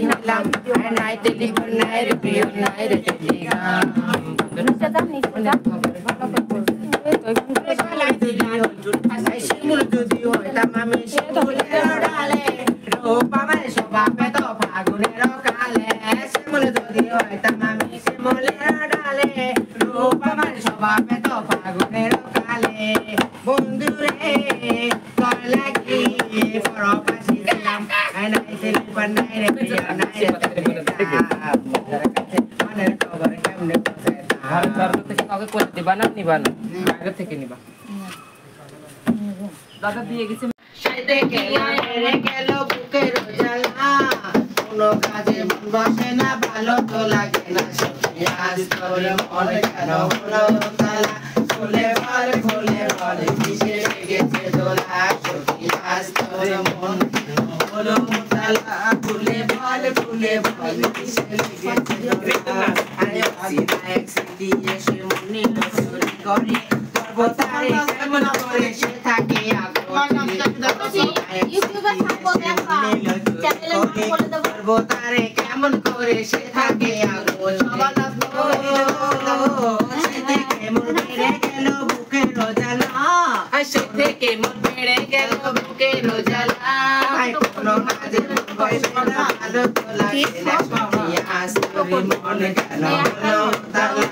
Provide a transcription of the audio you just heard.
হইলাম নাই টেলিফোন নাই রে প্রিয় নাই রে টেলিগ্রাম শিমুল যদি হইতাম আমি শিমুলের ডালে রূপ আমার স্বভাবে তো ফাগুনের কালে শিমুল যদি হইতাম আমি শিমুলের ডালে রূপ আমার স্বভাবে তো ফাগুনের কালে বন্ধুরে তোর লাগি পরবাসী ছিলাম নাই টেলিফোন নাই রে প্রিয় নাই রে টেলিগ্রাম মনের খবর কেমনে কাউকে করে দিবা না নিবা না আগে থেকে নিবা দাদা দিয়ে গেছে সাইতে গেলা মেরে গেল বুকের জ্বালা কোনো কাজে মন বসে না ভালো তো লাগে না আজ তোর মন কেন হলো তালা খুলে বল কিসে লেগেছে দোলা সখী আজ তোর মন হলো তালা খুলে বল কিসে লেগেছে দোলা আরে এক সিটি এসে মনে চুরি করে পর্বতারে কেমন করে সে থাকে পর্বতারে কেমন করে সে থাকে সে থেকে মন বেড়ে গেল বুকের জ্বালা সে থেকে মন বেড়ে গেল বুকের জ্বালা কোনো কাজে বসে না ভালো তো লাগে না আজ তোর মন কেন হলো তালা